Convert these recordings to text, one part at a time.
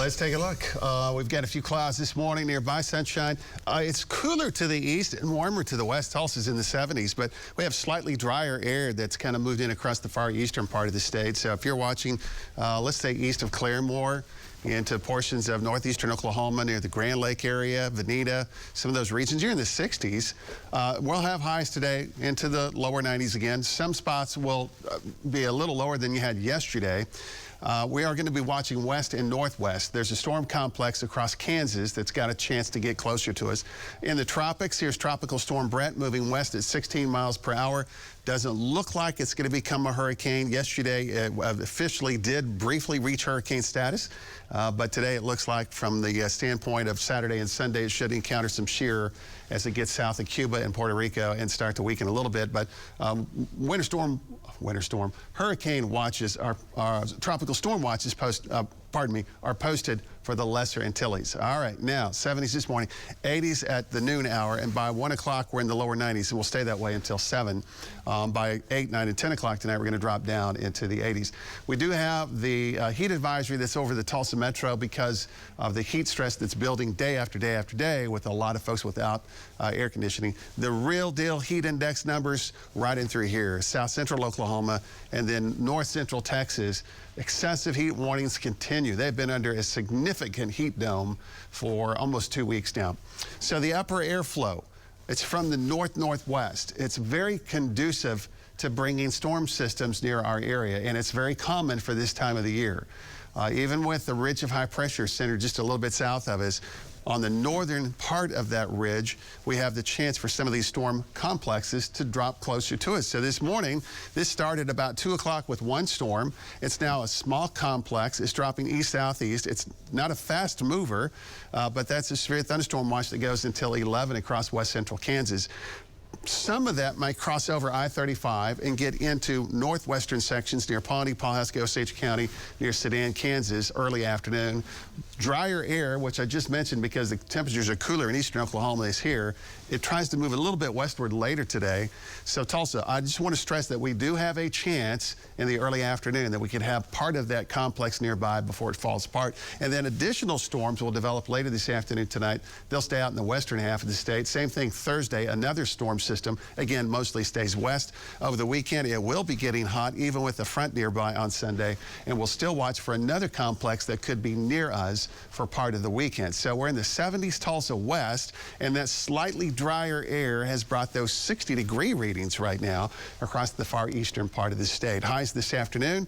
Let's take a look. We've got a few clouds this morning, nearby sunshine. It's cooler to the east and warmer to the west. Tulsa's in the 70s, but we have slightly drier air that's kind of moved in across the far eastern part of the state. So if you're watching, let's say east of Claremore, into portions of northeastern Oklahoma near the Grand Lake area, Veneta, some of those regions, you're in the 60s. We'll have highs today into the lower 90s again. Some spots will be a little lower than you had yesterday. We are going to be watching west and northwest. There's a storm complex across Kansas that's got a chance to get closer to us. In the tropics, here's Tropical Storm Brent moving west at 16 miles per hour. Doesn't look like it's going to become a hurricane. Yesterday, it officially did briefly reach hurricane status, but today it looks like from the standpoint of Saturday and Sunday, it should encounter some shear as it gets south of Cuba and Puerto Rico and start to weaken a little bit. But hurricane watches, tropical storm watches are posted for the Lesser Antilles. All right, now 70s this morning, 80s at the noon hour, and by 1 o'clock we're in the lower 90s, and we'll stay that way until 7. By 8, 9, and 10 o'clock tonight, we're going to drop down into the 80s. We do have the heat advisory that's over the Tulsa Metro because of the heat stress that's building day after day after day with a lot of folks without air conditioning. The real deal heat index numbers right in through here, south central Oklahoma and then north central Texas. Excessive heat warnings continue. They've been under a significant heat dome for almost 2 weeks now. So the upper airflow, it's from the north-northwest. It's very conducive to bringing storm systems near our area, and it's very common for this time of the year. Even with the ridge of high pressure centered just a little bit south of us, on the northern part of that ridge, we have the chance for some of these storm complexes to drop closer to us. So this morning, this started about 2 o'clock with one storm. It's now a small complex. It's dropping east-southeast. It's not a fast mover, but that's a severe thunderstorm watch that goes until 11 across west central Kansas. Some of that might cross over I-35 and get into northwestern sections near Pawnee, Pawhuska, Osage County, near Sedan, Kansas, early afternoon. Drier air, which I just mentioned because the temperatures are cooler in eastern Oklahoma, is here. It tries to move a little bit westward later today. So Tulsa, I just want to stress that we do have a chance in the early afternoon that we could have part of that complex nearby before it falls apart. And then additional storms will develop later this afternoon tonight. They'll stay out in the western half of the state. Same thing Thursday, another storm system, again, mostly stays west. Over the weekend, it will be getting hot, even with the front nearby on Sunday, and we'll still watch for another complex that could be near us for part of the weekend. So we're in the 70s Tulsa west, and that slightly drier air has brought those 60-degree readings right now across the far eastern part of the state. Highs this afternoon,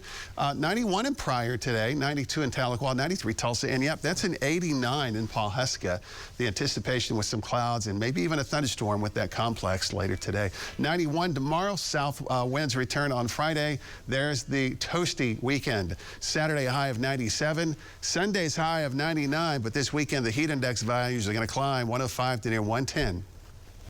91 in Pryor today, 92 in Tahlequah, 93 Tulsa, and yep, that's an 89 in Pawhuska. The anticipation with some clouds and maybe even a thunderstorm with that complex later today. 91 tomorrow, south winds return on Friday. There's the toasty weekend. Saturday, a high of 97. Sunday's high of 99, but this weekend the heat index values are going to climb 105 to near 110.